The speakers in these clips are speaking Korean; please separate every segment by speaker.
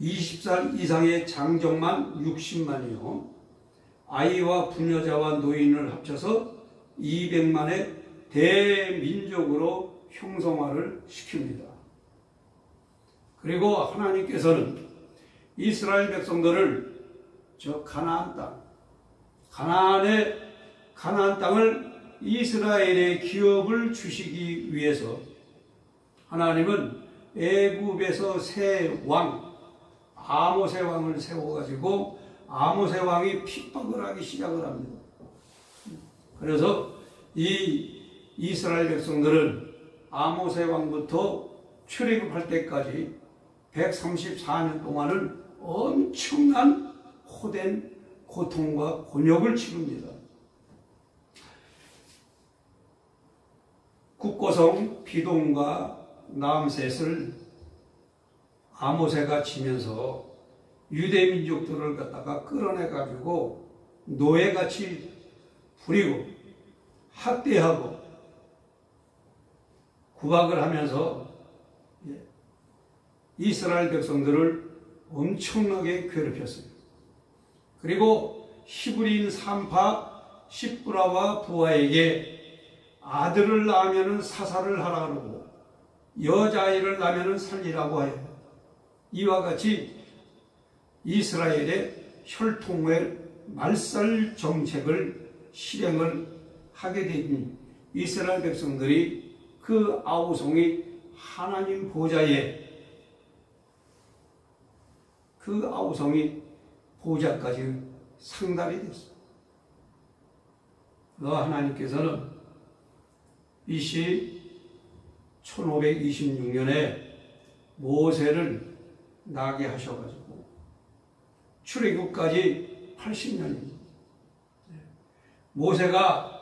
Speaker 1: 20살 이상의 장정만 60만이요. 아이와 부녀자와 노인을 합쳐서 200만의 대민족으로 형성화를 시킵니다. 그리고 하나님께서는 이스라엘 백성들을 저 가나안 땅을 이스라엘의 기업을 주시기 위해서 하나님은 애굽에서 새 왕 아모스의 왕을 세워가지고 아모스의 왕이 핍박을 하기 시작을 합니다. 그래서 이 이스라엘 백성들은 아모스의 왕부터 출애굽할 때까지 134년 동안은 엄청난 호된 고통과 곤욕을 치릅니다. 국고성 비동과 남셋을 아모스가 치면서 유대 민족들을 갖다가 끌어내가지고 노예같이 부리고 학대하고 구박을 하면서 이스라엘 백성들을 엄청나게 괴롭혔습니다. 그리고 히브리인 산파 십브라와 부하에게 아들을 낳으면 사살을 하라 그러고 여자아이를 낳으면 살리라고 해요. 이와 같이 이스라엘의 혈통의 말살 정책을 실행을 하게 된 이스라엘 백성들이 그 아우성이 하나님 보좌에 그 아우성이 보좌까지 상달이 됐어요. 그래서 하나님께서는 BC 1526년에 모세를 나게 하셔가지고 출애굽까지 80년입니다. 모세가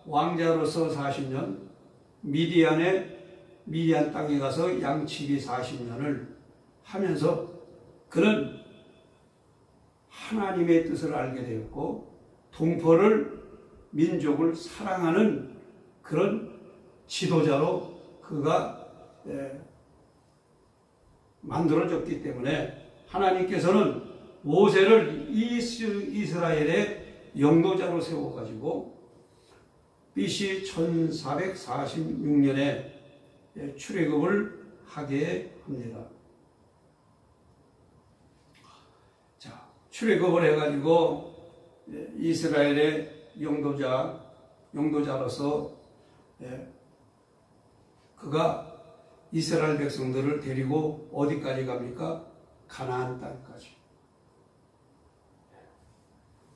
Speaker 1: 왕자로서 40년, 미디안 땅에 가서 양치기 40년을 하면서 그는 하나님의 뜻을 알게 되었고 동포를 민족을 사랑하는 그런 지도자로 그가 만들어졌기 때문에 하나님께서는 모세를 이스라엘의 영도자로 세워가지고 BC 1446년에 출애굽을 하게 합니다. 자, 출애굽을 해가지고 이스라엘의 영도자로서 그가 이스라엘 백성들을 데리고 어디까지 갑니까? 가나안 땅까지.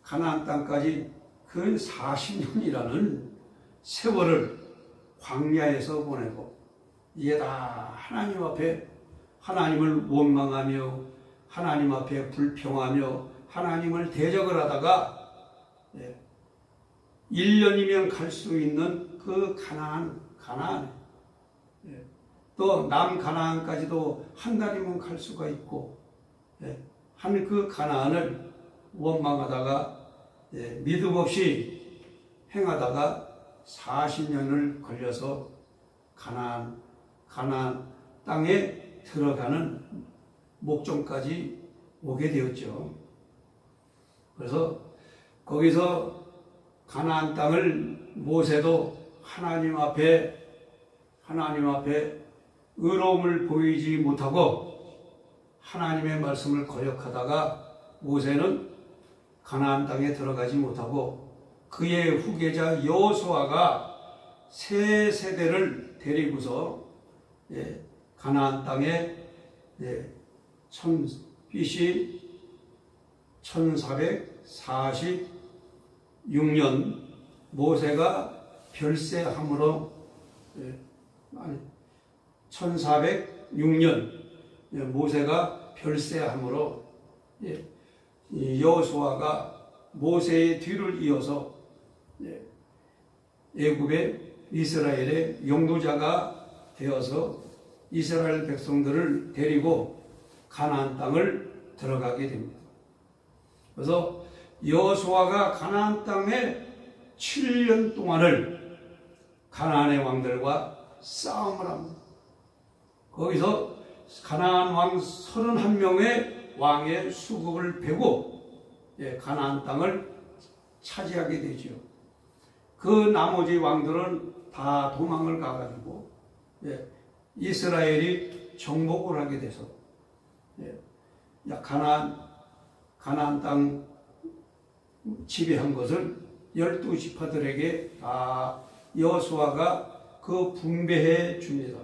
Speaker 1: 가나안 땅까지 그 40년이라는 세월을 광야에서 보내고 이게 다 하나님 앞에 하나님을 원망하며 하나님 앞에 불평하며 하나님을 대적을 하다가 1년이면 갈 수 있는 그 가나안 또 남가나안까지도 한 달이면 갈 수가 있고 한 그 가나안을 원망하다가 믿음 없이 행하다가 40년을 걸려서 가나안 땅에 들어가는 목적까지 오게 되었죠. 그래서 거기서 가나안 땅을 모세도 하나님 앞에 의로움을 보이지 못하고 하나님의 말씀을 거역하다가 모세는 가나안 땅에 들어가지 못하고 그의 후계자 여호수아가 세 세대를 데리고서 가나안 땅에 BC 1446년 모세가 별세함으로 1406년 모세가 별세함으로 여호수아가 모세의 뒤를 이어서 애굽의 이스라엘의 영도자가 되어서 이스라엘 백성들을 데리고 가나안 땅을 들어가게 됩니다. 그래서 여호수아가 가나안 땅에 7년 동안을 가나안의 왕들과 싸움을 합니다. 거기서 가나안 왕 31명의 왕의 수국을 베고 가나안 땅을 차지하게 되죠. 그 나머지 왕들은 다 도망을 가가지고 이스라엘이 정복을 하게 돼서 가나안 땅 지배한 것을 12지파들에게 다 여호수아가 그 분배해 줍니다.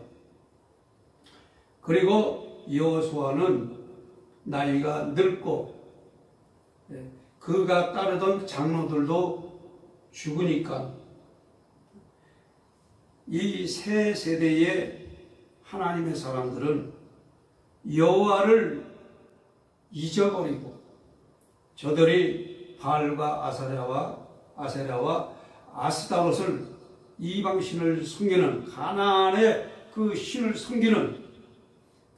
Speaker 1: 그리고 여호수아는 나이가 늙고 그가 따르던 장로들도 죽으니까 이 새 세대의 하나님의 사람들은 여호와를 잊어버리고 저들이 바알과 아세라와 아스타롯을 이방신을 섬기는 가나안의 그 신을 섬기는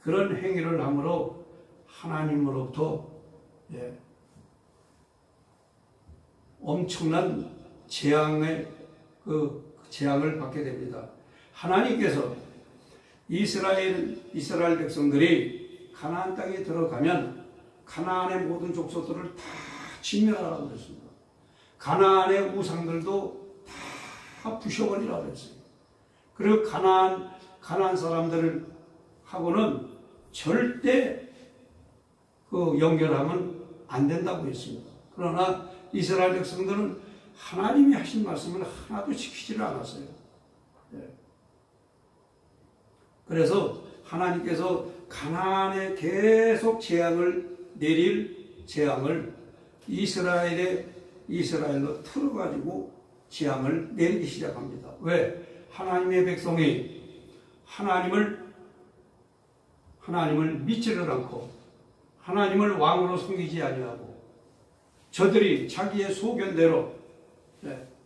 Speaker 1: 그런 행위를 함으로 하나님으로부터 엄청난 재앙을 받게 됩니다. 하나님께서 이스라엘 백성들이 가나안 땅에 들어가면 가나안의 모든 족속들을 다 진멸하라고 그랬습니다. 가나안의 우상들도 다 부셔버리라고 그랬어요. 그리고 가나안 사람들을 하고는 절대 그 연결하면 안 된다고 했습니다. 그러나 이스라엘 백성들은 하나님이 하신 말씀을 하나도 지키지를 않았어요. 그래서 하나님께서 가나안에 계속 재앙을 내릴 재앙을 이스라엘로 틀어가지고 재앙을 내리기 시작합니다. 왜? 하나님의 백성이 하나님을 믿지를 않고 하나님을 왕으로 섬기지 아니하고 저들이 자기의 소견대로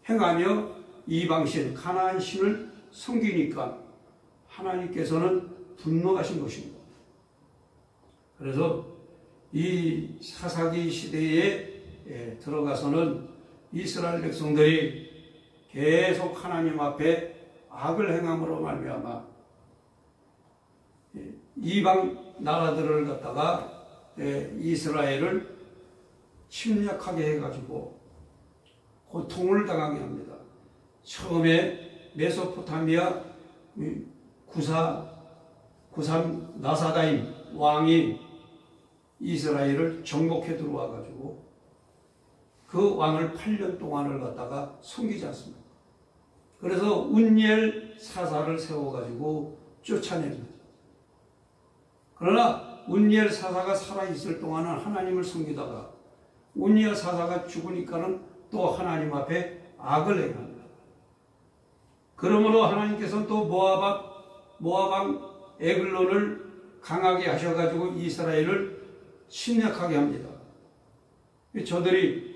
Speaker 1: 행하며 이방신 가나안 신을 섬기니까 하나님께서는 분노하신 것입니다. 그래서 이 사사기 시대에 들어가서는 이스라엘 백성들이 계속 하나님 앞에 악을 행함으로 말미암아 이방 나라들을 갖다가 이스라엘을 침략하게 해가지고 고통을 당하게 합니다. 처음에 메소포타미아 구삼 나사다임 왕이 이스라엘을 정복해 들어와가지고 그 왕을 8년 동안을 갖다가 섬기지 않습니다. 그래서 운니엘 사사를 세워가지고 쫓아냅니다. 그러나 운니엘 사사가 살아있을 동안은 하나님을 섬기다가 운니엘 사사가 죽으니까는 또 하나님 앞에 악을 행합니다. 그러므로 하나님께서는 또 모압왕 에글론을 강하게 하셔가지고 이스라엘을 침략하게 합니다. 저들이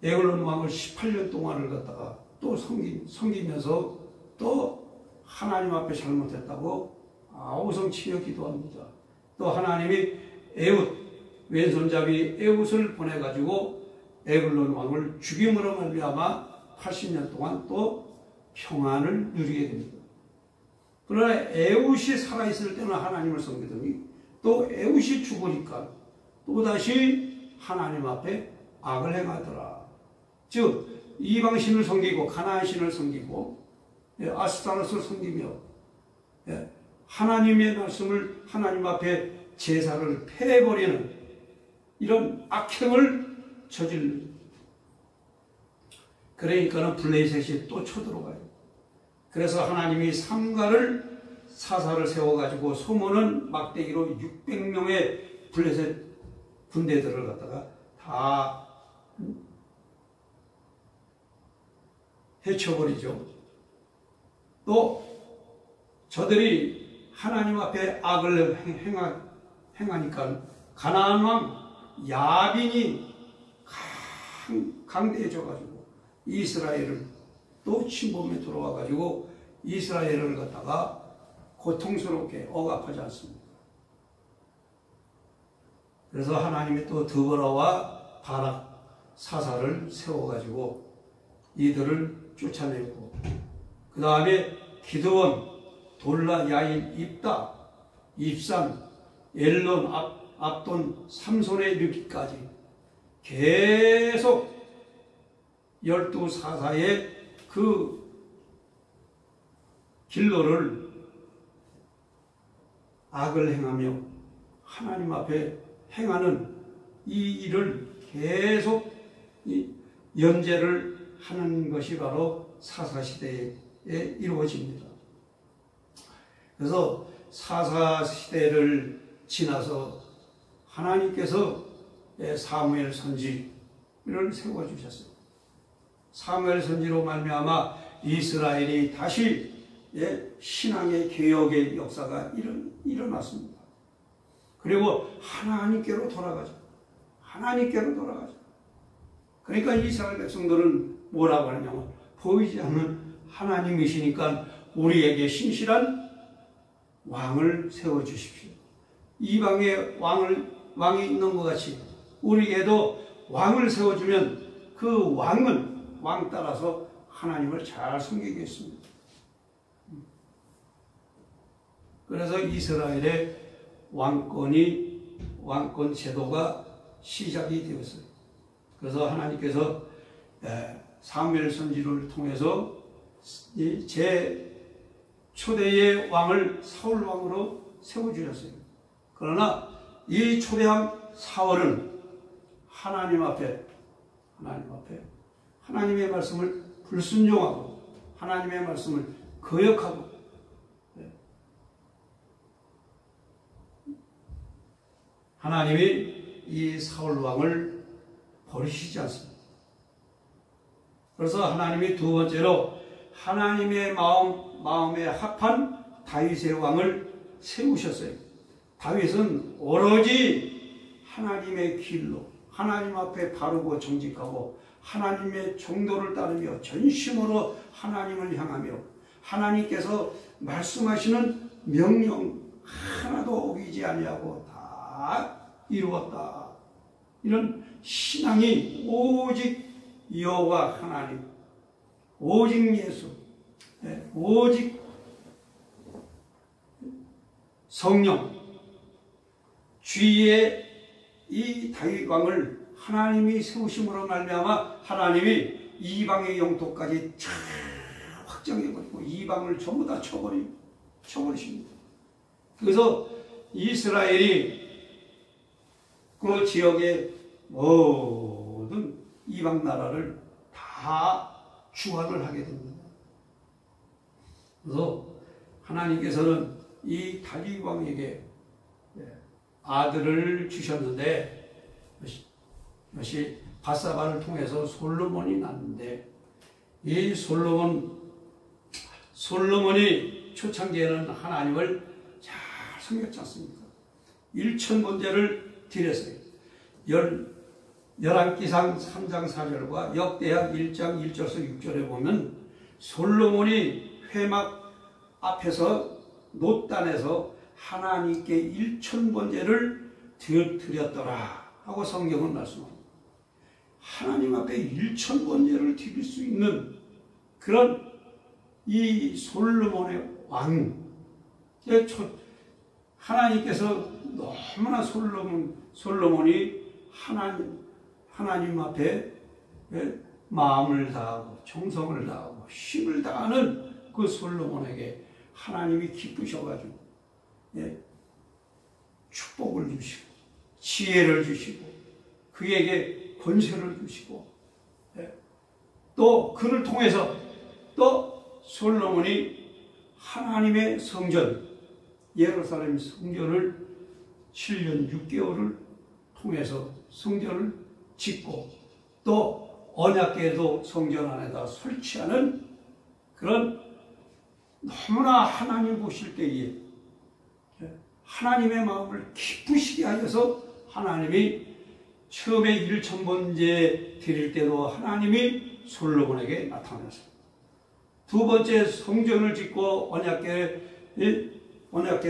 Speaker 1: 에글론 왕을 18년 동안을 갖다가 또 섬기면서 또 하나님 앞에 잘못했다고 아우성치며 기도합니다. 또 하나님이 왼손잡이 에웃을 보내가지고 에글론 왕을 죽임으로 말미암아 80년 동안 또 평안을 누리게 됩니다. 그러나 에웃이 살아있을 때는 하나님을 섬기더니 또 에웃이 죽으니까 또다시 하나님 앞에 악을 행하더라. 즉 이방신을 섬기고 가나안신을 섬기고 아스타롯을 섬기며 하나님의 말씀을 하나님 앞에 제사를 패해버리는 이런 악행을 저질릅니다. 그러니까는 블레셋이 또 쳐들어가요. 그래서 하나님이 삼가를 사사를 세워가지고 소모는 막대기로 600명의 블레셋 군대들을 갖다가 다 해쳐버리죠. 또 저들이 하나님 앞에 악을 행하니까 가나안 왕 야빈이 강대해져가지고 이스라엘을 또 침범에 들어와가지고 이스라엘을 갖다가 고통스럽게 억압하지 않습니다. 그래서 하나님이 또 드보라와 바락 사사를 세워가지고 이들을 쫓아내고 그 다음에 기드온, 돌라, 야인, 입다, 입산, 엘론, 앞돈 삼손에 이르기까지 계속 12사사의 그 길로를 악을 행하며 하나님 앞에 행하는 이 일을 계속 연재를 하는 것이 바로 사사시대에 이루어집니다. 그래서 사사시대를 지나서 하나님께서 사무엘 선지를 세워주셨어요. 사무엘 선지로 말미암아 이스라엘이 다시 신앙의 개혁의 역사가 일어났습니다. 그리고 하나님께로 돌아가죠. 하나님께로 돌아가죠. 그러니까 이스라엘 백성들은 뭐라고 하냐면 보이지 않는 하나님이시니까 우리에게 신실한 왕을 세워주십시오. 이방에 왕이 있는 것 같이 우리에게도 왕을 세워주면 그 왕은 왕 따라서 하나님을 잘 섬기겠습니다. 그래서 이스라엘의 왕권 제도가 시작이 되었어요. 그래서 하나님께서 사무엘 선지를 통해서 제 초대의 왕을 사울 왕으로 세워주셨어요. 그러나 이 초대왕 사울은 하나님 앞에 하나님의 말씀을 불순종하고 하나님의 말씀을 거역하고 하나님이 이 사울 왕을 버리시지 않습니다. 그래서 하나님이 두 번째로 하나님의 마음에 합한 다윗의 왕을 세우셨어요. 다윗은 오로지 하나님의 길로 하나님 앞에 바르고 정직하고 하나님의 정도를 따르며 전심으로 하나님을 향하며 하나님께서 말씀하시는 명령 하나도 어기지 아니하고 다 이루었다. 이런 신앙이 오직 여호와 하나님, 오직 예수, 오직 성령, 주의 이 다윗 왕을 하나님이 세우심으로 말미암아 하나님이 이방의 영토까지 쫙 확장해버리고 이방을 전부 다 쳐버리십니다. 그래서 이스라엘이 그 지역의 모든 이방 나라를 다 주관을 하게 됩니다. 그래서 하나님께서는 이 다윗 왕에게 아들을 주셨는데 이것이 바사바를 통해서 솔로몬이 났는데 이 솔로몬이 초창기에는 하나님을 잘 섬겼지 않습니까? 1000번제를 드렸어요. 열왕기상 3장 4절과 역대하 1장 1절에서 6절에 보면 솔로몬이 회막 앞에서 놋단에서 하나님께 1000번제를 드렸더라 하고 성경은 말씀합니다. 하나님 앞에 1000번제를 드릴 수 있는 그런 이 솔로몬의 왕, 하나님께서 너무나 솔로몬이 하나님 앞에 마음을 다하고 정성을 다하고 힘을 다하는 그 솔로몬에게 하나님이 기쁘셔가지고 축복을 주시고 지혜를 주시고 그에게 권세를 주시고 또 그를 통해서 또 솔로몬이 하나님의 성전 예루살렘 성전을 7년 6개월을 통해서 성전을 짓고 또 언약궤도 성전 안에다 설치하는 그런 너무나 하나님 보실 때에 하나님의 마음을 기쁘시게 하셔서 하나님이 처음에 1000번제 드릴 때도 하나님이 솔로몬에게 나타났습니다. 두 번째 성전을 짓고 언약궤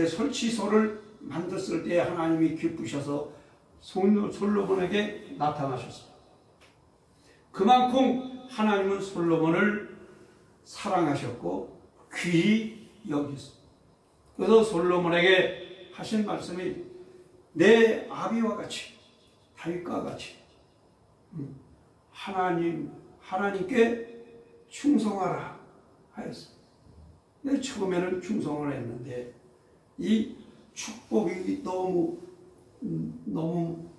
Speaker 1: 설치소를 만들었을 때 하나님이 기쁘셔서 솔로몬에게 나타나셨습니다. 그만큼 하나님은 솔로몬을 사랑하셨고 귀히 여기셨습니다. 그래서 솔로몬에게 하신 말씀이 내 아비와 같이, 다윗과 같이 하나님께 충성하라 하였어요. 처음에는 충성을 했는데 이 축복이 너무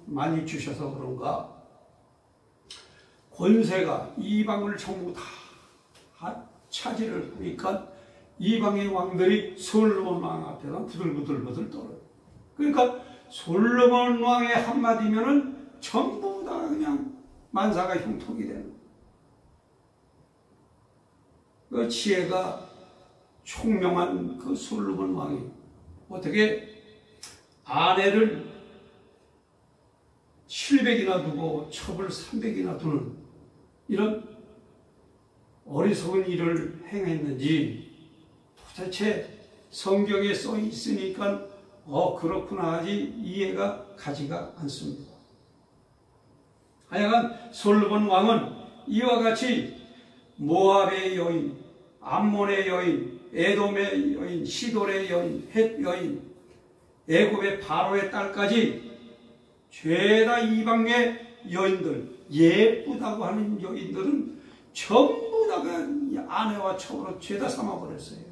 Speaker 1: 많이 주셔서 그런가 권세가 이방을 전부 다 차지를 하니까 이방의 왕들이 솔로몬 왕 앞에서 부들부들 떨어요. 그러니까 솔로몬 왕의 한마디면은 전부 다 그냥 만사가 형통이 되는 그 지혜가 총명한 그 솔로몬 왕이 어떻게 아내를 700이나 두고 첩을 300이나 두는 이런 어리석은 일을 행했는지 도대체 성경에 써 있으니까 그렇구나 하지 이해가 가지가 않습니다. 하여간 솔로몬 왕은 이와 같이 모압의 여인, 암몬의 여인, 에돔의 여인, 시돌의 여인, 헷 여인, 애굽의 바로의 딸까지 죄다 이방의 여인들, 예쁘다고 하는 여인들은 전부 다가 아내와 첩으로 죄다 삼아버렸어요.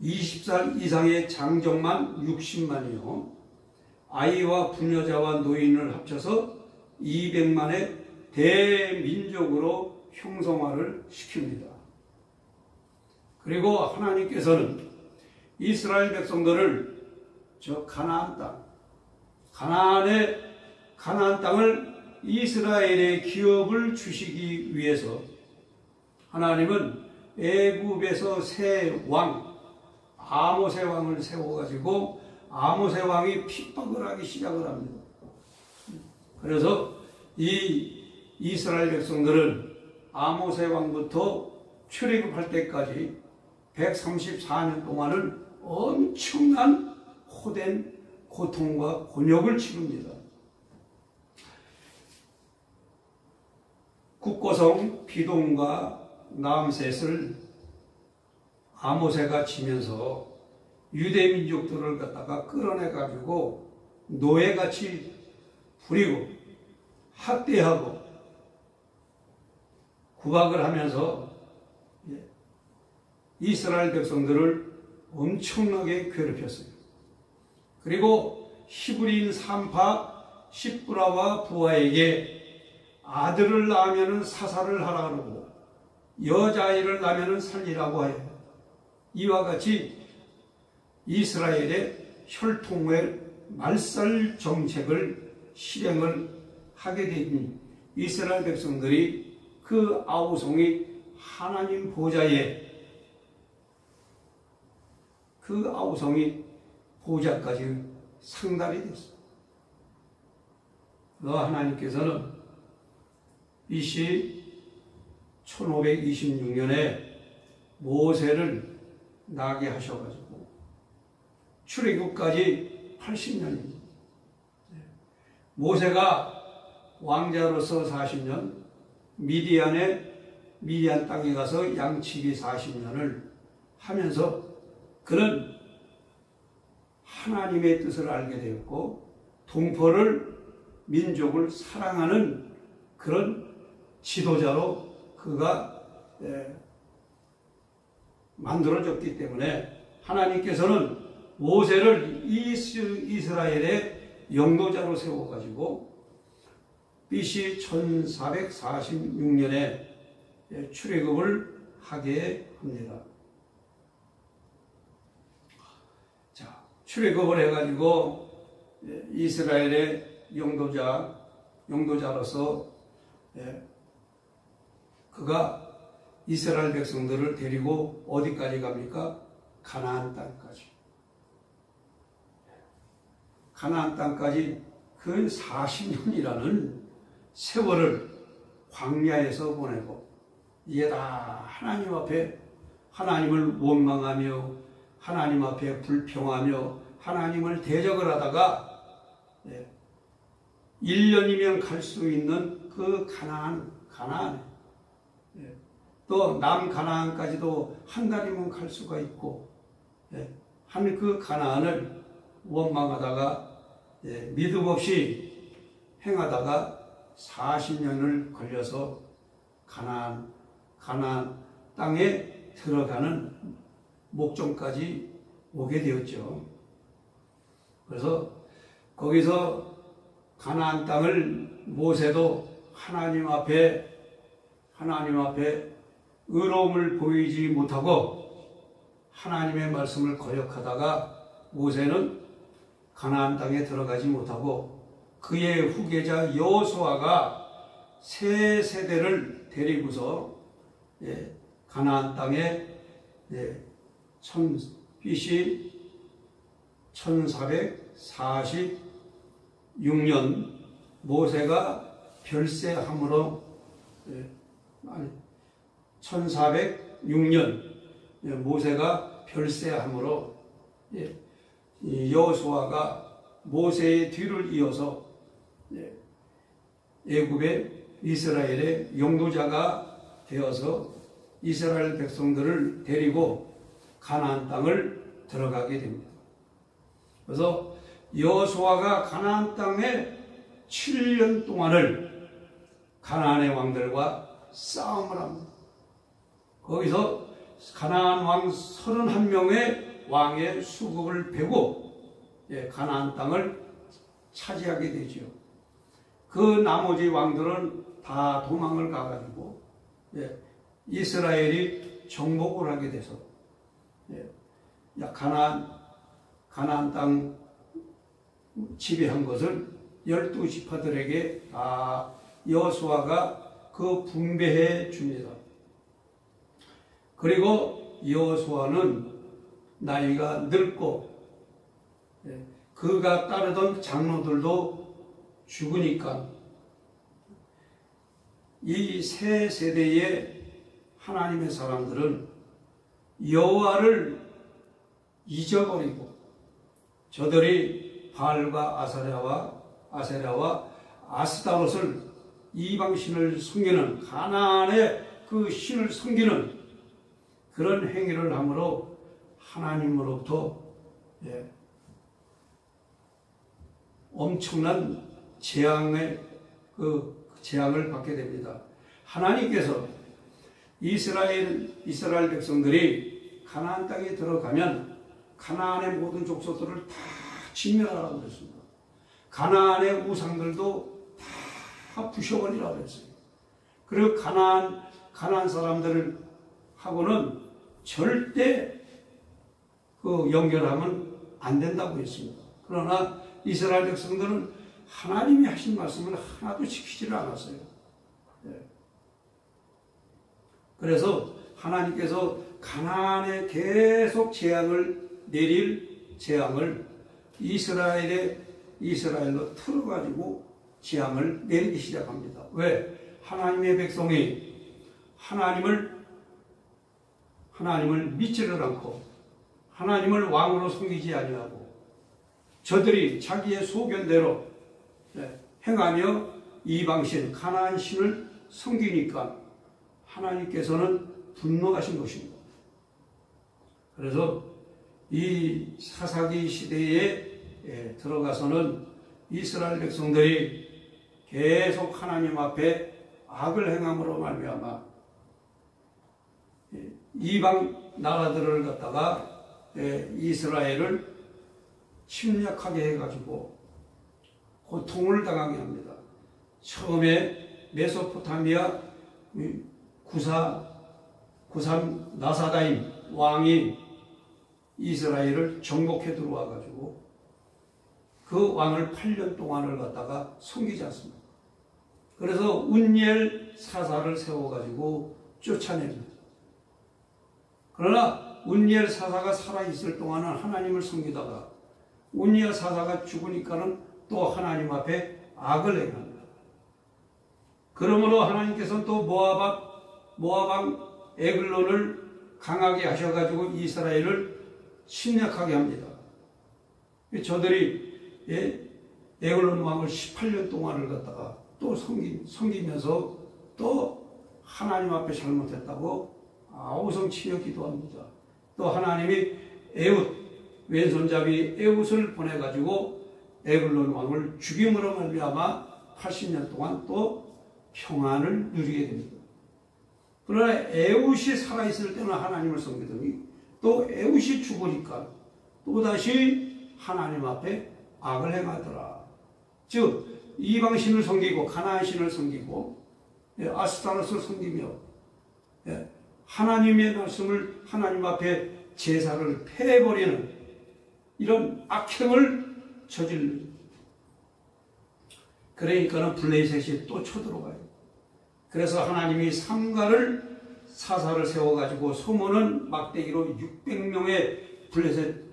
Speaker 1: 20살 이상의 장정만 60만이요. 아이와 부녀자와 노인을 합쳐서 200만의 대민족으로 형성화를 시킵니다. 그리고 하나님께서는 이스라엘 백성들을 저 가나안 땅, 가나안 땅을 이스라엘의 기업을 주시기 위해서 하나님은 애굽에서 새 왕, 아모세 왕을 세워가지고 아모세 왕이 핍박을 하기 시작을 합니다. 그래서 이 이스라엘 백성들은 아모세 왕부터 출애굽할 때까지 134년 동안은 엄청난 호된 고통과 곤욕을 치릅니다. 국고성 비동과 남셋을 아모세가 치면서 유대 민족들을 갖다가 끌어내가지고 노예같이 부리고 학대하고 구박을 하면서 이스라엘 백성들을 엄청나게 괴롭혔어요. 그리고 히브리인 산파 십브라와 부하에게 아들을 낳으면 사살을 하라 그러고 여자아이를 낳으면 살리라고 해요. 이와 같이 이스라엘의 혈통의 말살 정책을 실행을 하게 된 이스라엘 백성들이 그 아우성이 하나님 보좌에 그 아우성이 보좌까지 상달이 됐어요. 하나님께서는 BC 1526년에 모세를 나게 하셔가지고 출애굽까지 80년입니다. 모세가 왕자로서 40년, 미디안 땅에 가서 양치기 40년을 하면서 그는 하나님의 뜻을 알게 되었고 동포를 민족을 사랑하는 그런 지도자로 그가 만들어졌기 때문에 하나님께서는 모세를 이스라엘의 영도자로 세워가지고 BC 1446년에 출애굽을 하게 합니다. 자, 출애굽을 해가지고 이스라엘의 영도자로서 그가 이스라엘 백성들을 데리고 어디까지 갑니까? 가나안 땅까지. 가나안 땅까지 그 40년이라는 세월을 광야에서 보내고 이게 다 하나님 앞에 하나님을 원망하며 하나님 앞에 불평하며 하나님을 대적을 하다가 1년이면 갈 수 있는 그 가나안 또 남가나안까지도 한 달이면 갈 수가 있고 한 그 가나안을 원망하다가 믿음 없이 행하다가 40년을 걸려서 가나안 땅에 들어가는 목적까지 오게 되었죠. 그래서 거기서 가나안 땅을 모세도 하나님 앞에 의로움을 보이지 못하고 하나님의 말씀을 거역하다가 모세는 가나안 땅에 들어가지 못하고 그의 후계자 여호수아가 세 세대를 데리고서 가나안 땅에 BC 1446년 모세가 별세함으로 1406년 모세가 별세함으로 여호수아가 모세의 뒤를 이어서 애굽의 이스라엘의 용도자가 되어서 이스라엘 백성들을 데리고 가나안 땅을 들어가게 됩니다. 그래서 여호수아가 가나안 땅에 7년 동안을 가나안의 왕들과 싸움을 합니다. 거기서 가나안 왕 31명의 왕의 수국을 베고 가나안 땅을 차지하게 되죠. 그 나머지 왕들은 다 도망을 가가지고 이스라엘이 정복을 하게 돼서 가나안 땅 지배한 것을 12지파들에게 다 여호수아가 그 분배해 줍니다. 그리고 여호수아는 나이가 늙고 그가 따르던 장로들도 죽으니까 이 세 세대의 하나님의 사람들은 여호와를 잊어버리고 저들이 바알과 아세라와 아스타롯을 이방신을 섬기는 가나안의 그 신을 섬기는 그런 행위를 함으로 하나님으로부터 엄청난 재앙을 받게 됩니다. 하나님께서 이스라엘 백성들이 가나안 땅에 들어가면 가나안의 모든 족속들을 다 진멸하라고 그랬습니다. 가나안의 우상들도 다 부셔버리라고 했어요. 그리고 가나안 사람들을 하고는 절대 그 연결하면 안 된다고 했습니다. 그러나 이스라엘 백성들은 하나님이 하신 말씀을 하나도 지키지를 않았어요. 그래서 하나님께서 가나안에 계속 재앙을 내릴 재앙을 이스라엘로 틀어가지고 재앙을 내리기 시작합니다. 왜? 하나님의 백성이 하나님을 믿지를 않고 하나님을 왕으로 섬기지 아니하고 저들이 자기의 소견대로 행하며 이방신 가나안 신을 섬기니까 하나님께서는 분노하신 것입니다. 그래서 이 사사기 시대에 들어가서는 이스라엘 백성들이 계속 하나님 앞에 악을 행함으로 말미암아 이방 나라들을 갖다가 이스라엘을 침략하게 해가지고 고통을 당하게 합니다. 처음에 메소포타미아 구삼 나사다임 왕이 이스라엘을 정복해 들어와가지고 그 왕을 8년 동안을 갖다가 섬기지 않습니다. 그래서 운니엘 사사를 세워가지고 쫓아냅니다. 그러나 운니엘 사사가 살아있을 동안은 하나님을 섬기다가 운니엘 사사가 죽으니까는 또 하나님 앞에 악을 행합니다. 그러므로 하나님께서는 또 모압왕 에글론을 강하게 하셔가지고 이스라엘을 침략하게 합니다. 저들이 에글론 왕을 18년 동안을 갖다가 또 섬기면서 또 하나님 앞에 잘못했다고 아우성 치려 기도합니다. 또 하나님이 왼손잡이 에웃을 보내가지고 에글론 왕을 죽임으로 말미암아 80년 동안 또 평안을 누리게 됩니다. 그러나 에웃이 살아있을 때는 하나님을 섬기더니 또 에웃이 죽으니까 또다시 하나님 앞에 악을 행하더라. 즉 이방신을 섬기고 가나안 신을 섬기고 아스타롯을 섬기며 하나님의 말씀을 하나님 앞에 제사를 패해버리는 이런 악행을 저지르는, 그러니까는 블레셋이 또 쳐들어가요. 그래서 하나님이 삼가를 사사를 세워가지고 소모는 막대기로 600명의 블레셋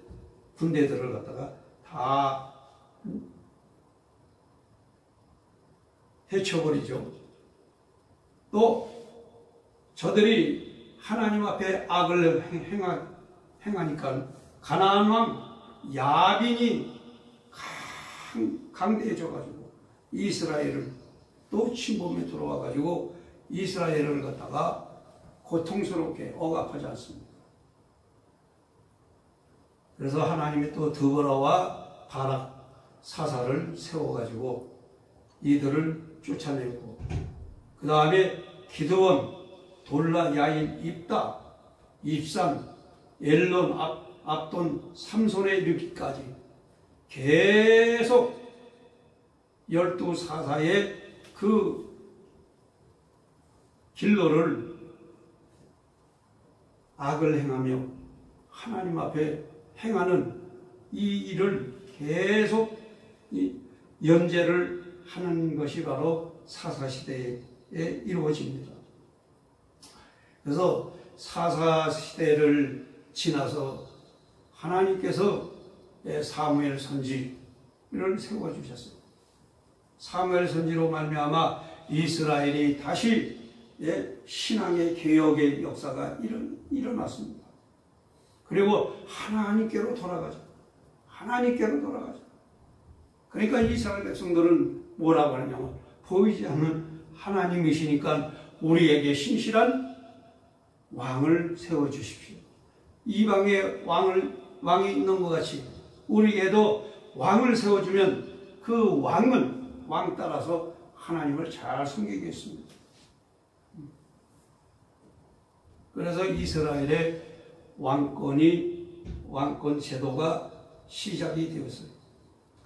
Speaker 1: 군대들을 갖다가 다 해쳐버리죠. 또 저들이 하나님 앞에 악을 행하니까 가나안 왕 야빈이 강대해져가지고 이스라엘을 또 침범에 들어와가지고 이스라엘을 갖다가 고통스럽게 억압하지 않습니다. 그래서 하나님이 또 드보라와 바락 사사를 세워가지고 이들을 쫓아내고, 그 다음에 기드원, 돌라, 야인, 입다, 입산, 엘론, 압돈, 삼손에 이르기까지 계속 12사사의 그 길로를 악을 행하며 하나님 앞에 행하는 이 일을 계속 연재를 하는 것이 바로 사사시대에 이루어집니다. 그래서 사사시대를 지나서 하나님께서 사무엘 선지를 세워주셨어요. 사무엘 선지로 말미암아 이스라엘이 다시 신앙의 개혁의 역사가 일어났습니다. 그리고 하나님께로 돌아가자. 하나님께로 돌아가자. 그러니까 이스라엘 백성들은 뭐라고 하냐면 보이지 않는 하나님이시니까 우리에게 신실한 왕을 세워주십시오. 이방에 왕이 있는 것 같이 우리에게도 왕을 세워주면 그 왕은 왕 따라서 하나님을 잘 섬기겠습니다. 그래서 이스라엘의 왕권 제도가 시작이 되었어요.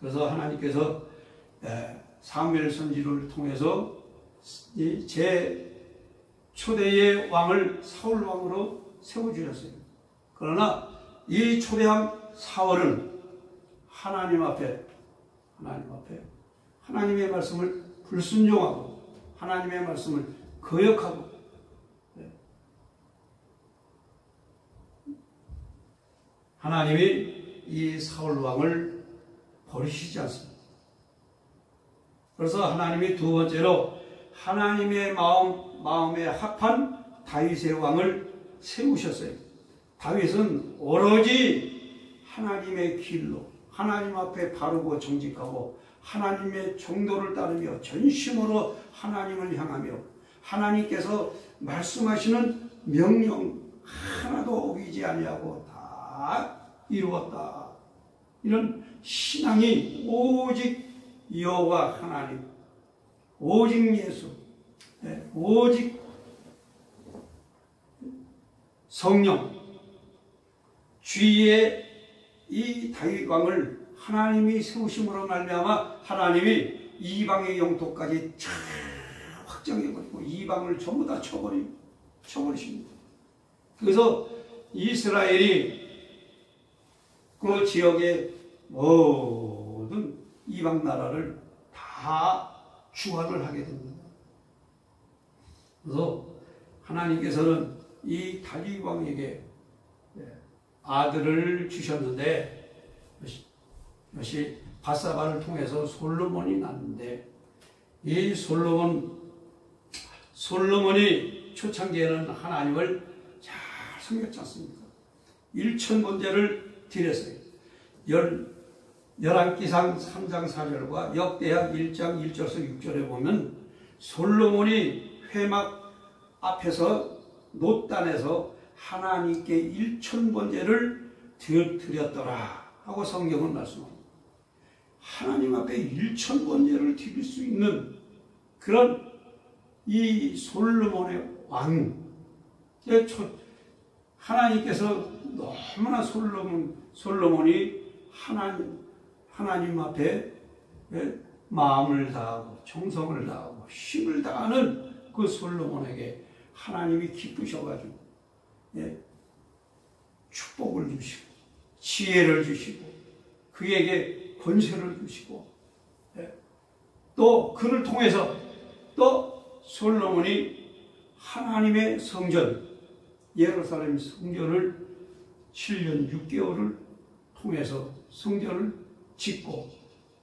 Speaker 1: 그래서 하나님께서 사무엘 선지를 통해서 제 초대의 왕을 사울 왕으로 세워주셨어요. 그러나 이 초대왕 사울은 하나님 앞에 하나님의 말씀을 불순종하고 하나님의 말씀을 거역하고 하나님이 이 사울 왕을 버리시지 않습니다. 그래서 하나님이 두 번째로 하나님의 마음에 합한 다윗의 왕을 세우셨어요. 다윗은 오로지 하나님의 길로 하나님 앞에 바르고 정직하고 하나님의 정도를 따르며 전심으로 하나님을 향하며 하나님께서 말씀하시는 명령 하나도 어기지 아니하고 다 이루었다. 이런 신앙이 오직 여호와 하나님, 오직 예수, 오직 성령, 주의 이 다윗 왕을 하나님이 세우심으로 말미암아 하나님이 이방의 영토까지 쫙 확장해버리고 이방을 전부 다 쳐버리십니다. 그래서 이스라엘이 그 지역의 모든 이방 나라를 다 주관을 하게 됩니다. 그래서 하나님께서는 이 다윗 왕에게 아들을 주셨는데 이것이 바사바를 통해서 솔로몬이 났는데 이 솔로몬이 초창기에는 하나님을 잘 섬겼지 않습니까? 1000번제를 드렸어요. 열왕기상 3장 4절과 역대하 1장 1절에서 6절에 보면 솔로몬이 회막 앞에서 노단에서 하나님께 1000번제를 드렸더라 하고 성경은 말씀합니다. 하나님 앞에 1000번제를 드릴 수 있는 그런 이 솔로몬의 왕, 하나님께서 너무나 솔로몬이 하나님 앞에 마음을 다하고 정성을 다하고 힘을 다하는 그 솔로몬에게 하나님이 기쁘셔가지고 축복을 주시고 지혜를 주시고 그에게 권세를 주시고 또 그를 통해서 또 솔로몬이 하나님의 성전 예루살렘 성전을 7년 6개월을 통해서 성전을 짓고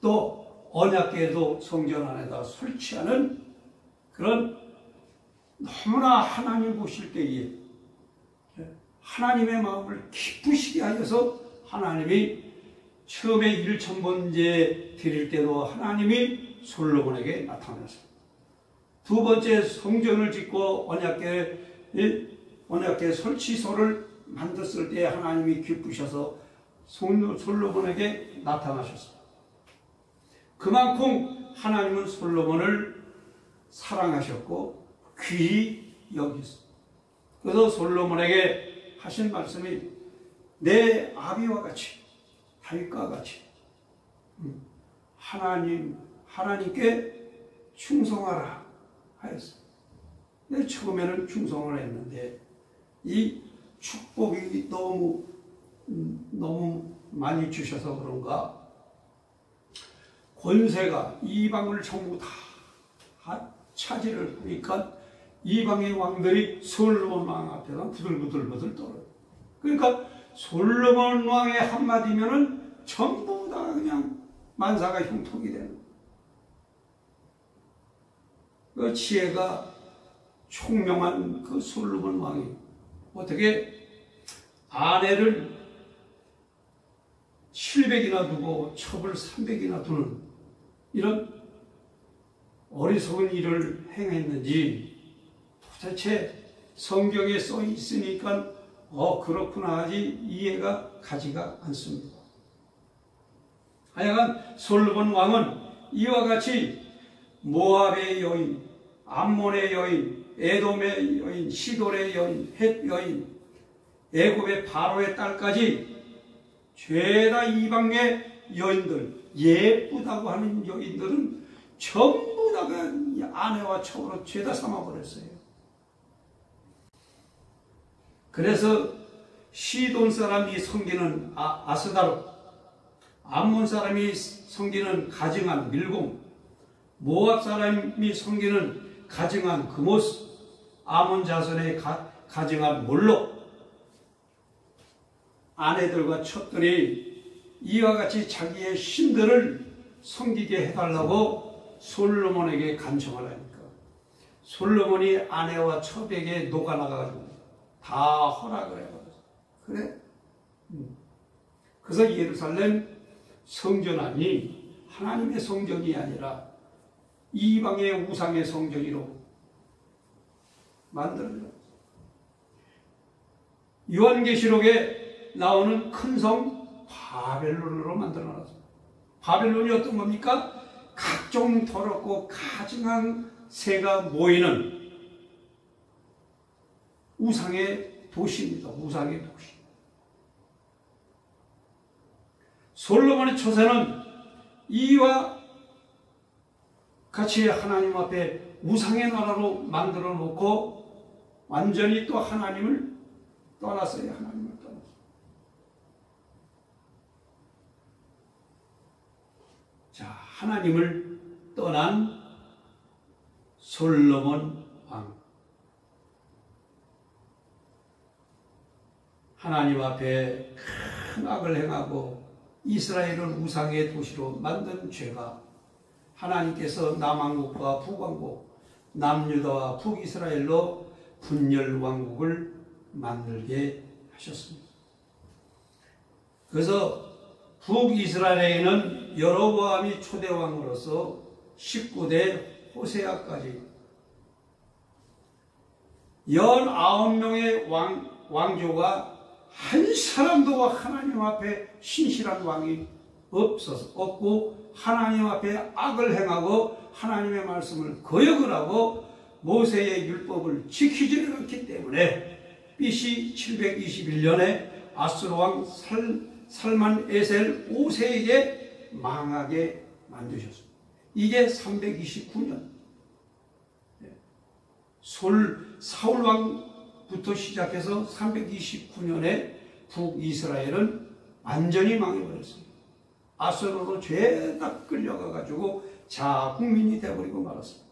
Speaker 1: 또 언약궤도 성전 안에다 설치하는 그런 너무나 하나님 보실 때에 하나님의 마음을 기쁘시게 하셔서 하나님이 처음에 1000번제 드릴 때도 하나님이 솔로몬에게 나타났습니다. 두 번째 성전을 짓고 언약궤 설치소를 만들었을 때 하나님이 기쁘셔서 솔로몬에게 나타나셨습니다. 그만큼 하나님은 솔로몬을 사랑하셨고 귀히 여기셨습니다. 그래서 솔로몬에게 하신 말씀이 내 아비와 같이 다윗과 같이 하나님께 충성하라 하였습니다. 처음에는 충성을 했는데 이 축복이 너무 많이 주셔서 그런가 권세가 이방을 전부 다 차지를 하니까 이방의 왕들이 솔로몬 왕 앞에서 부들부들 떨어요. 그러니까 솔로몬 왕의 한마디면은 전부 다 그냥 만사가 형통이 되는 그 지혜가 총명한 그 솔로몬 왕이 어떻게 아내를 700이나 두고 첩을 300이나 두는 이런 어리석은 일을 행했는지 도대체 성경에 써 있으니까 그렇구나 하지 이해가 가지가 않습니다. 하여간 솔로몬 왕은 이와 같이 모압의 여인, 암몬의 여인, 에돔의 여인, 시돌의 여인, 헷 여인, 애굽의 바로의 딸까지 죄다 이방의 여인들, 예쁘다고 하는 여인들은 전부 다 그 아내와 첩으로 죄다 삼아버렸어요. 그래서 시돈 사람이 섬기는 아스다로, 암몬 사람이 섬기는 가증한 밀공, 모압 사람이 섬기는 가증한 그모스, 아몬 자손의 가증한 몰록, 아내들과 첩들이 이와 같이 자기의 신들을 섬기게 해달라고 솔로몬에게 간청을 하니까 솔로몬이 아내와 첩에게 녹아나가가지고 다 허락을 해버렸어. 그래? 그래서 예루살렘 성전 안이 하나님의 성전이 아니라 이방의 우상의 성전으로 만들어졌어요. 요한계시록에 나오는 큰 성 바벨론으로 만들어놨습니다. 바벨론이 어떤 겁니까? 각종 더럽고 가증한 새가 모이는 우상의 도시입니다. 우상의 도시. 솔로몬의 처세는 이와 같이 하나님 앞에 우상의 나라로 만들어 놓고 완전히 또 하나님을 떠났어요. 하나님을 떠났어요. 자, 하나님을 떠난 솔로몬 왕. 하나님 앞에 큰 악을 행하고 이스라엘을 우상의 도시로 만든 죄가 하나님께서 남왕국과 북왕국, 남유다와 북이스라엘로 분열왕국을 만들게 하셨습니다. 그래서 북이스라엘에는 여로보암이 초대왕으로서 19대 호세아까지 19명의 왕조가 한 사람도 하나님 앞에 신실한 왕이 없고 하나님 앞에 악을 행하고 하나님의 말씀을 거역을 하고 모세의 율법을 지키지를 않기 때문에 BC 721년에 아수르 왕 살만에셀 5세에게 망하게 만드셨습니다. 이게 329년 사울 왕부터 시작해서 329년에 북이스라엘은 완전히 망해버렸습니다. 아수르로 죄다 끌려가가지고 자국민이 되어버리고 말았습니다.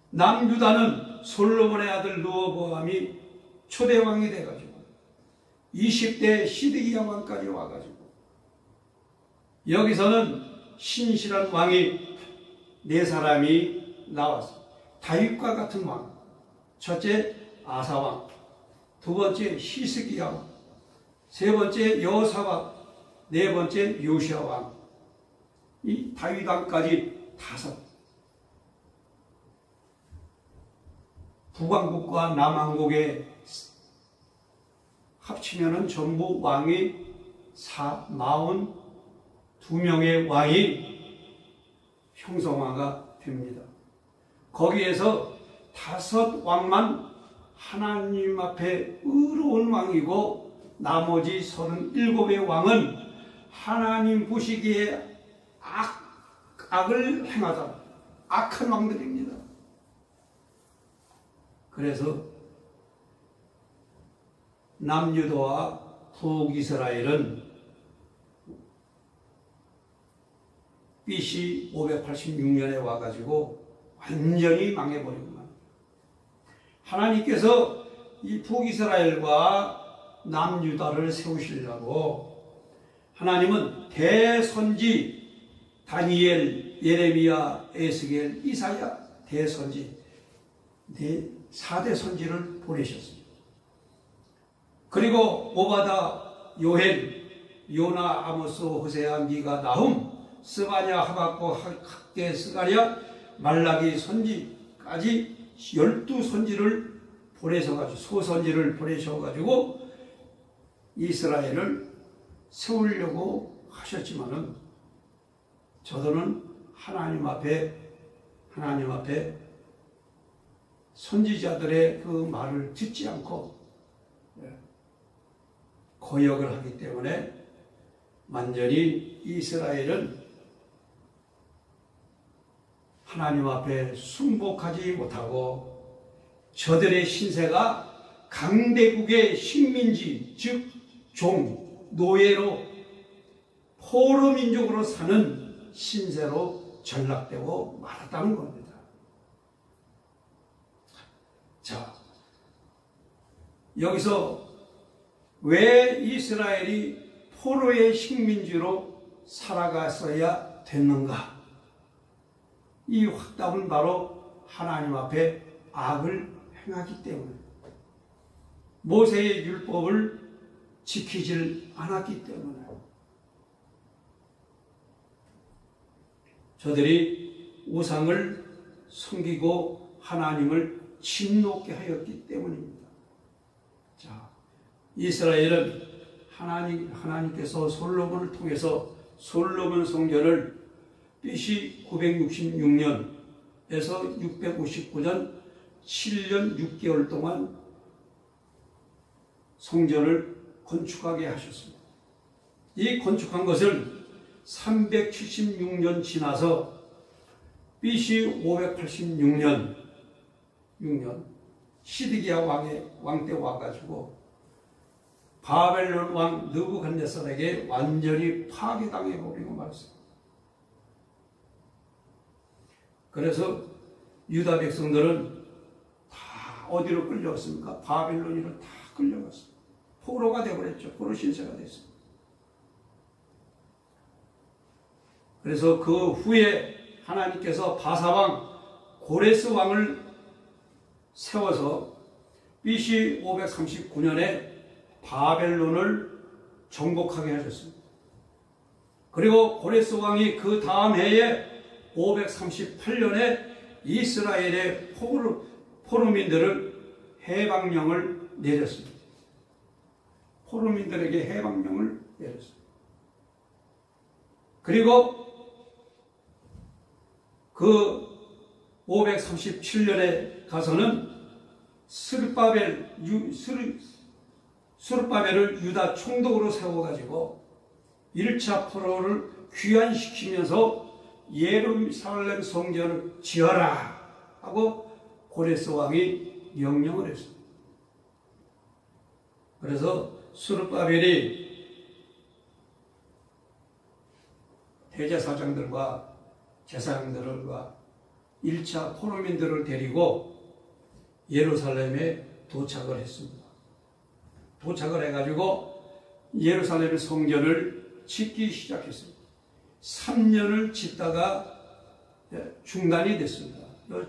Speaker 1: 남유다는 솔로몬의 아들 르호보암이 초대왕이 돼가지고 20대 시드기야 왕까지 와가지고 여기서는 신실한 왕이 4사람이 나왔습니다. 다윗과 같은 왕, 첫째 아사왕, 두 번째 히스기야 왕, 세 번째 여호사밧, 네 번째 요시야 왕. 이 다윗 왕까지 5. 북왕국과 남왕국에 합치면은 전부 왕이 42명의 왕이 형성화가 됩니다. 거기에서 5 왕만 하나님 앞에 의로운 왕이고 나머지 37의 왕은 하나님 보시기에 악을 행하다 악한 왕들입니다. 그래서 남유다와 북이스라엘은 BC 586년에 와가지고 완전히 망해버리구만. 하나님께서 이 북이스라엘과 남유다를 세우시려고 하나님은 대선지 다니엘, 예레미야, 에스겔, 이사야 대선지 4대 선지를 보내셨습니다. 그리고 오바다, 요엘, 요나, 아모스, 호세아, 미가, 나훔, 스바냐, 하박국, 학개, 스가랴, 말라기 선지까지 12선지를 보내셔가지고 소선지를 보내셔가지고 이스라엘을 세우려고 하셨지만은 저들은 하나님 앞에 선지자들의 그 말을 듣지 않고 거역을 하기 때문에 완전히 이스라엘은 하나님 앞에 순복하지 못하고 저들의 신세가 강대국의 식민지 즉 종, 노예로 포로민족으로 사는 신세로 전락되고 말았다는 겁니다. 자, 여기서 왜 이스라엘이 포로의 식민지로 살아갔어야 됐는가? 이 확답은 바로 하나님 앞에 악을 행하기 때문에 모세의 율법을 지키질 않았기 때문에 저들이 우상을 섬기고 하나님을 진노케 하였기 때문입니다. 자, 이스라엘은 하나님께서 솔로몬을 통해서 솔로몬 성전을 BC 966년에서 659년 7년 6개월 동안 성전을 건축하게 하셨습니다. 이 건축한 것을 376년 지나서 BC 586년 시드기야 왕 때 와가지고 바벨론 왕 느부갓네살에게 완전히 파괴당해 버리고 말았습니다. 그래서 유다 백성들은 다 어디로 끌려갔습니까? 바벨론으로 다 끌려갔습니다. 포로가 되어버렸죠. 포로 신세가 됐습니다. 그래서 그 후에 하나님께서 바사왕 고레스 왕을 세워서 BC 539년에 바벨론을 정복하게 하셨습니다. 그리고 고레스 왕이 그 다음 해에 538년에 이스라엘의 포로민들을 해방령을 내렸습니다. 포로민들에게 해방령을 내렸어요. 그리고 그 537년에 가서는 스룹바벨을 유다 총독으로 세워가지고 1차 포로를 귀환시키면서 예루살렘 성전을 지어라 하고 고레스 왕이 명령을 했습니다. 그래서 스룹바벨이 대제사장들과 제사장들과 1차 포로민들을 데리고 예루살렘에 도착을 했습니다. 도착을 해가지고 예루살렘의 성전을 짓기 시작했습니다. 3년을 짓다가 중단이 됐습니다.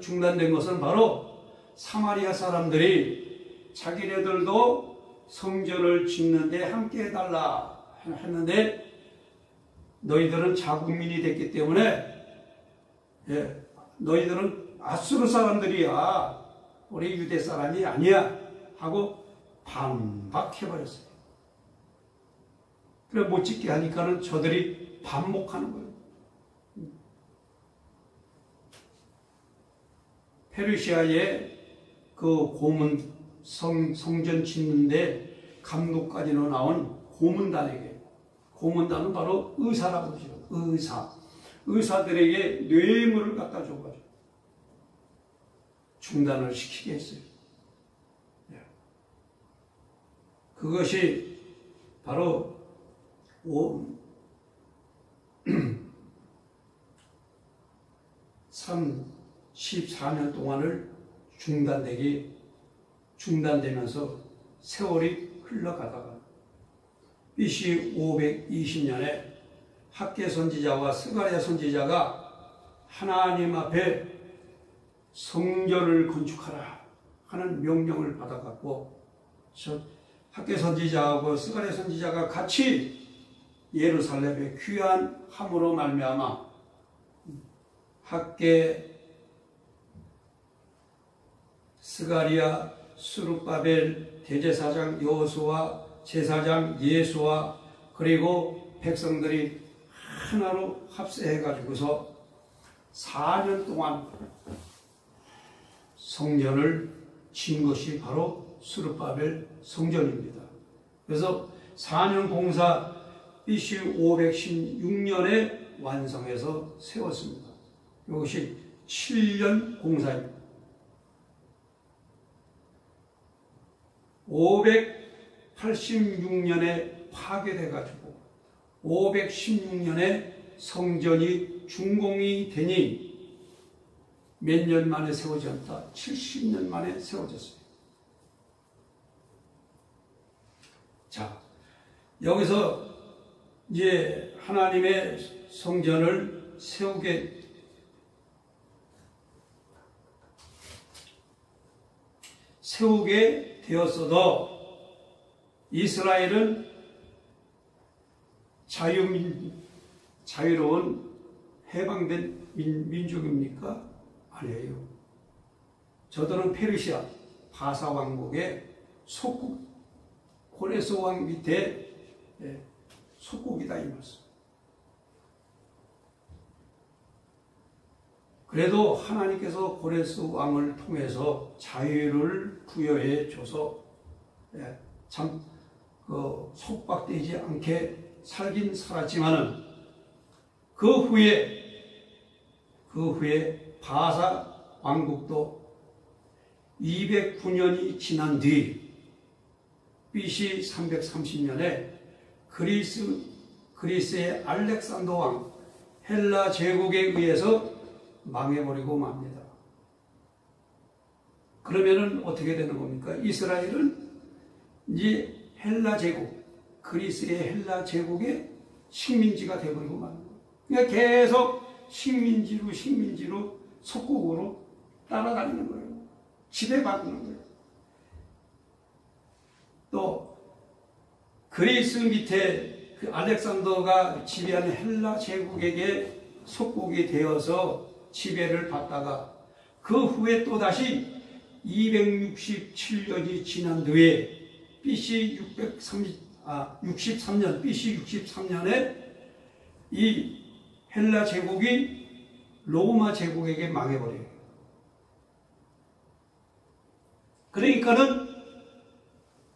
Speaker 1: 중단된 것은 바로 사마리아 사람들이 자기네들도 성전을 짓는데 함께 해달라 했는데 너희들은 자국민이 됐기 때문에 너희들은 아수르 사람들이야, 우리 유대 사람이 아니야 하고 반박해버렸어요. 그래 못 짓게 하니까는 저들이 반목하는 거예요. 페르시아의 그 고문 성전 짓는데 감독까지로 나온 고문단에게, 고문단은 바로 의사라고 그러죠. 의사들에게 뇌물을 갖다 줘가지고 중단을 시키게 했어요. 그것이 바로 14년 동안을 중단되면서 세월이 흘러가다가 BC 520년에 학개 선지자와 스가랴 선지자가 하나님 앞에 성전을 건축하라 하는 명령을 받아갖고 학개 선지자하고 스가랴 선지자가 같이 예루살렘에 귀환함으로 말미암아 학개, 스가랴, 스룹바벨, 대제사장 여호수아, 제사장 예수아, 그리고 백성들이 하나로 합세해가지고서 4년 동안 성전을 지은 것이 바로 스룹바벨 성전입니다. 그래서 4년 공사 BC 516년에 완성해서 세웠습니다. 이것이 7년 공사입니다. 586년에 파괴돼가지고 516년에 성전이 준공이 되니 몇 년 만에 세워졌다? 70년 만에 세워졌어요. 자, 여기서 이제 하나님의 성전을 세우게 되었어도 이스라엘은 자유로운 해방된 민족입니까? 아니에요. 저들은 페르시아 바사 왕국의 속국, 고레스 왕 밑에 속국이다 이 말씀. 그래도 하나님께서 고레스 왕을 통해서 자유를 부여해 줘서 참 속박되지 않게 살긴 살았지만은 그 후에 바사 왕국도 209년이 지난 뒤 BC 330년에 그리스의 알렉산더 왕 헬라 제국에 의해서 망해버리고 맙니다. 그러면은 어떻게 되는 겁니까? 이스라엘은 이제 헬라 제국, 그리스의 헬라 제국의 식민지가 되어버리고 맙니다. 그러니까 계속 식민지로 속국으로 따라다니는 거예요. 지배받는 거예요. 또 그리스 밑에 그 알렉산더가 지배하는 헬라 제국에게 속국이 되어서 지배를 받다가 그 후에 또다시 267년이 지난 뒤에 BC 63년, BC 63년에 이 헬라 제국이 로마 제국에게 망해버려요. 그러니까는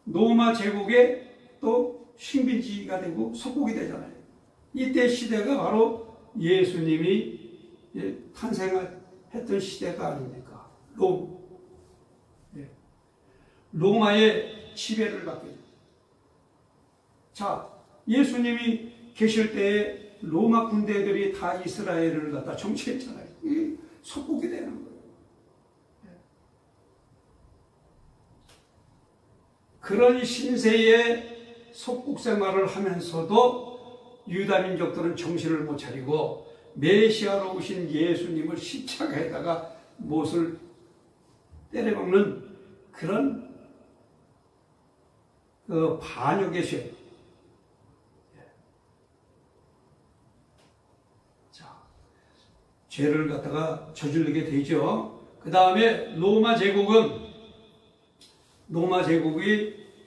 Speaker 1: 로마 제국의 또 식민지가 되고 속국이 되잖아요. 이때 시대가 바로 예수님이 탄생했던 시대가 아닙니까? 로마의 지배를 받게 됩니다. 자, 예수님이 계실 때에 로마 군대들이 다 이스라엘을 갖다 정치했잖아요. 이 속국이 되는 거예요. 그런 신세의 속국 생활을 하면서도 유다 민족들은 정신을 못 차리고 메시아로 오신 예수님을 십자가에다가 못을 때려박는 그런 반역의 죄. 자, 죄를 갖다가 저지르게 되죠. 그 다음에 로마 제국이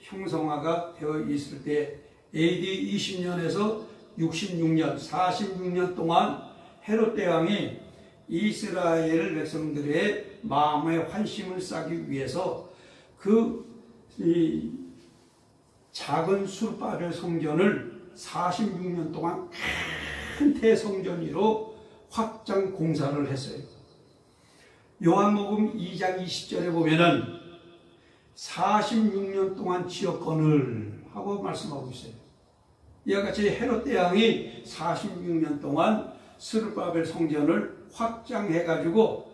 Speaker 1: 형성화가 되어 있을 때 AD 20년에서 66년, 46년 동안 헤롯 대왕이 이스라엘 백성들의 마음에 환심을 쌓기 위해서 이 작은 수르바벨 성전을 46년 동안 큰 대성전으로 확장 공사를 했어요. 요한복음 2장 20절에 보면은 46년 동안 지었거늘 하고 말씀하고 있어요. 이와 같이 헤롯 대왕이 46년 동안 스룹바벨 성전을 확장해가지고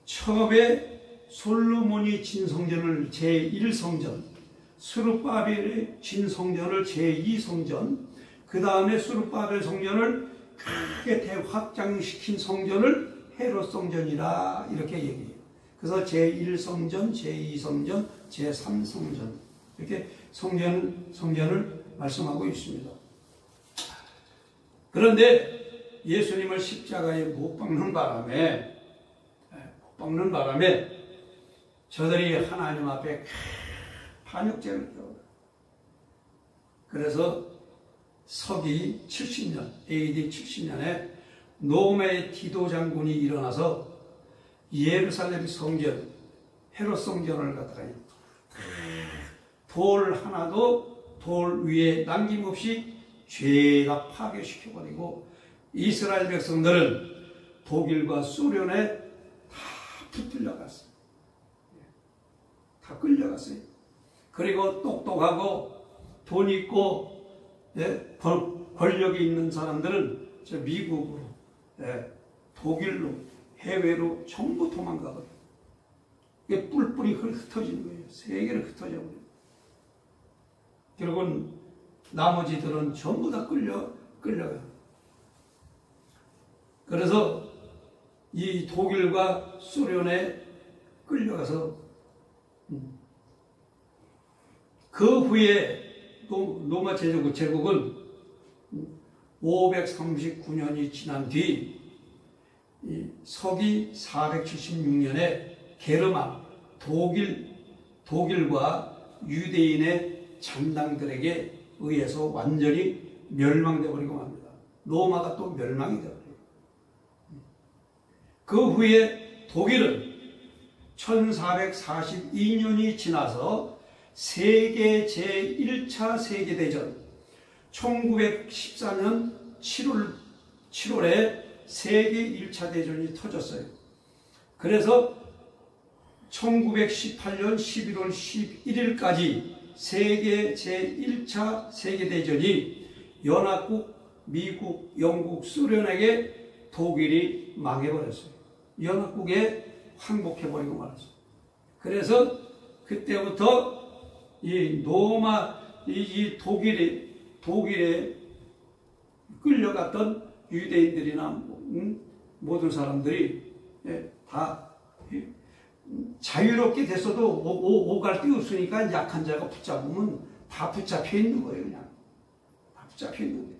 Speaker 1: 처음에 솔로몬이 진 성전을 제1성전, 스룹바벨의 진 성전을 제2성전, 그 다음에 스룹바벨 성전을 크게 대확장시킨 성전을 헤롯 성전이라 이렇게 얘기해요. 그래서 제1성전, 제2성전, 제3성전 이렇게 성전을 말씀하고 있습니다. 그런데 예수님을 십자가에 못 박는 바람에 저들이 하나님 앞에 반역죄를 져요. 그래서 서기 70년, AD 70년에 로마의 디도 장군이 일어나서 예루살렘 성전, 헤롯 성전을 갖다가 돌 하나도 돌 위에 남김없이 죄다 파괴시켜버리고 이스라엘 백성들은 독일과 소련에 다 붙들려갔어요. 다 끌려갔어요. 그리고 똑똑하고 돈 있고 권력이 있는 사람들은 저 미국으로, 독일로, 해외로 전부 도망가버려요. 이게 뿔뿔이 흩어지는 거예요. 세계를 흩어져 버려요. 결국은 나머지들은 전부 다 끌려가요. 그래서 이 독일과 소련에 끌려가서 그 후에 로마 제국은 539년이 지난 뒤 서기 476년에 게르만, 독일과 유대인의 잔당들에게 의해서 완전히 멸망되어 버리고 맙니다. 로마가 또 멸망이 되어 버려요. 그 후에 독일은 1442년이 지나서 세계 제1차 세계대전, 1914년 7월에 세계 1차 대전이 터졌어요. 그래서 1918년 11월 11일까지 세계 제1차 세계대전이 연합국, 미국, 영국, 소련에게 독일이 망해버렸어요. 연합국에 항복해버리고 말았어요. 그래서 그때부터 이 독일에 끌려갔던 유대인들이나 모든 사람들이 다 자유롭게 됐어도 오갈 데 없으니까 약한 자가 붙잡으면 다 붙잡혀 있는 거예요. 그냥 다 붙잡혀 있는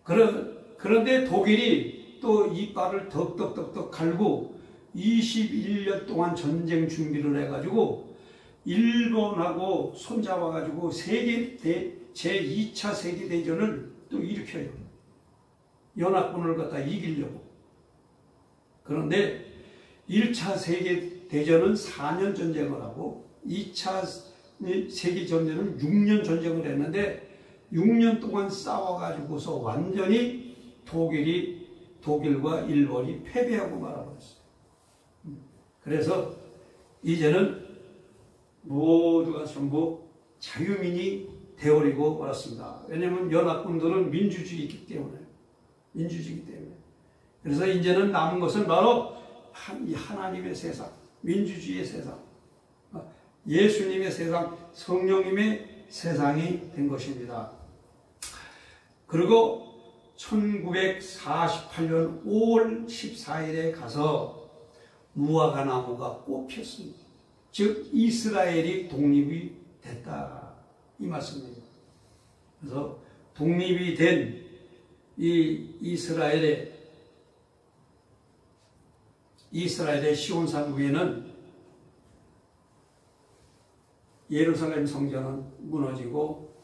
Speaker 1: 거예요. 그런데 독일이 또 이빨을 덕덕덕덕 갈고 21년 동안 전쟁 준비를 해가지고 일본하고 손잡아가지고 제2차 세계대전을 또 일으켜요. 연합군을 갖다 이기려고. 그런데 1차 세계대전은 4년 전쟁을 하고 2차 세계전쟁은 6년 전쟁을 했는데 6년 동안 싸워가지고서 완전히 독일과 일본이 패배하고 말아버렸어요. 그래서 이제는 모두가 전부 자유민이 되어버리고 말았습니다. 왜냐하면 연합군들은 민주주의이기 때문에. 그래서 이제는 남은 것은 바로 하나님의 세상, 민주주의의 세상, 예수님의 세상, 성령님의 세상이 된 것입니다. 그리고 1948년 5월 14일에 가서 무화과 나무가 꽃폈습니다. 즉 이스라엘이 독립이 됐다 이 말씀입니다. 그래서 독립이 된 이 이스라엘의 시온산 위에는 예루살렘 성전은 무너지고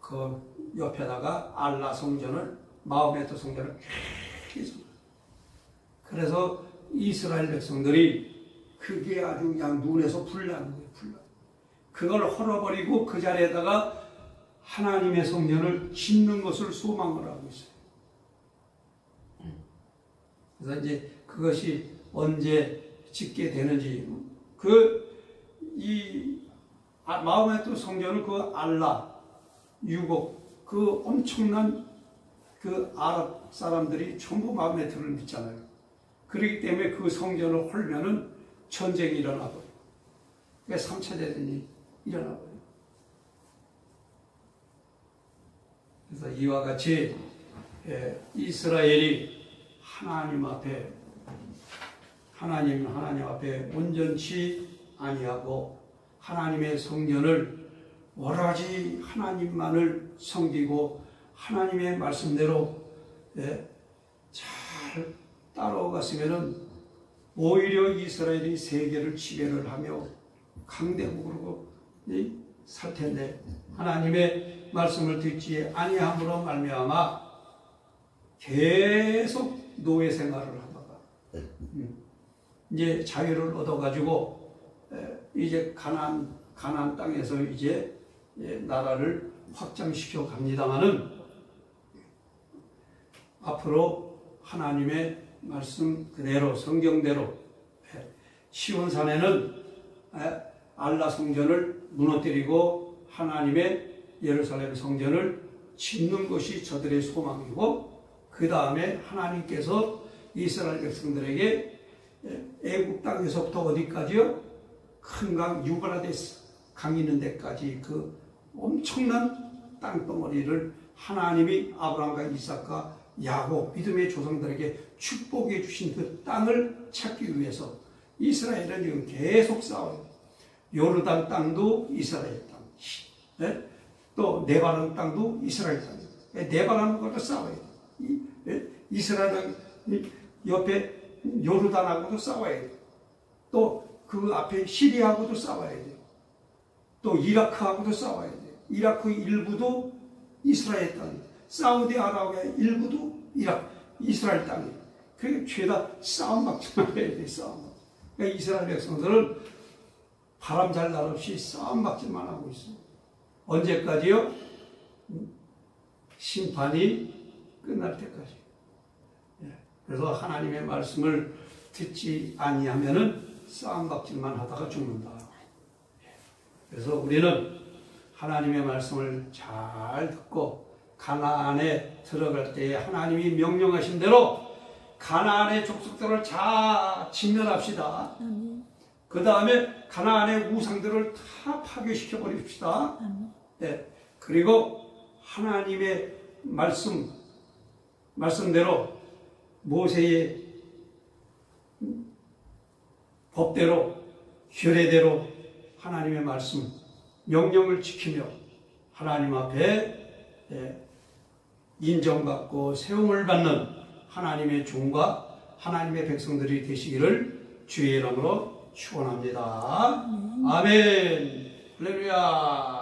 Speaker 1: 그 옆에다가 알라 성전을 마호메트 성전을 계속. 그래서 이스라엘 백성들이 그게 아주 그냥 눈에서 불나는 거예요. 그걸 헐어버리고 그 자리에다가 하나님의 성전을 짓는 것을 소망을 하고 있어요. 그래서 이제 그것이 언제 짓게 되는지 마호메트 성전은 그 알라 유곡 그 엄청난 그 아랍 사람들이 전부 마호메트를 믿잖아요. 그렇기 때문에 그 성전을 헐면은 전쟁이 일어나버려요. 그러니까 3차 대전이 일어나버려요. 그래서 이와 같이 이스라엘이 하나님 앞에 온전치 아니하고 하나님의 성전을 오로지 하나님만을 섬기고 하나님의 말씀대로 잘 따라갔으면은 오히려 이스라엘이 세계를 지배를 하며 강대국으로 살 텐데 하나님의 말씀을 듣지 아니함으로 말미암아 계속 노예 생활을 하다가 이제 자유를 얻어가지고 이제 가나안 땅에서 이제 나라를 확장시켜 갑니다마는 앞으로 하나님의 말씀 그대로 성경대로 시온산에는 알라 성전을 무너뜨리고 하나님의 예루살렘 성전을 짓는 것이 저들의 소망이고 그 다음에 하나님께서 이스라엘 백성들에게 애국 땅에서부터 어디까지요? 큰 강 유브라데스 강 있는 데까지 그 엄청난 땅덩어리를 하나님이 아브라함과 이삭과 야곱 믿음의 조상들에게 축복해 주신 그 땅을 찾기 위해서 이스라엘은 지금 계속 싸워요. 요르단 땅도 이스라엘 땅, 또 네바논 땅도 이스라엘 땅. 네바논하고도 싸워요. 이스라엘 옆에 요르단하고도 싸워야 돼요. 또 그 앞에 시리아하고도 싸워야 돼요. 또 이라크하고도 싸워야 돼요. 이라크 일부도 이스라엘 땅이에요. 사우디아라비아 일부도 이스라엘 땅이에요. 그러니까 죄다 싸움밖에 해야 돼요. 싸움. 그러니까 이스라엘 백성들은 바람잘 날 없이 싸움밖에만 하고 있어요. 언제까지요? 심판이 끝날 때까지. 그래서 하나님의 말씀을 듣지 아니하면은 싸움박질만 하다가 죽는다. 그래서 우리는 하나님의 말씀을 잘 듣고 가나안에 들어갈 때에 하나님이 명령하신 대로 가나안의 족속들을 잘 진멸합시다. 그 다음에 가나안의 우상들을 다 파괴시켜 버립시다. 그리고 하나님의 말씀대로 모세의 법대로 규례대로 하나님의 말씀 명령을 지키며 하나님 앞에 인정받고 세움을 받는 하나님의 종과 하나님의 백성들이 되시기를 주의 이름으로 축원합니다. 아멘. 할렐루야.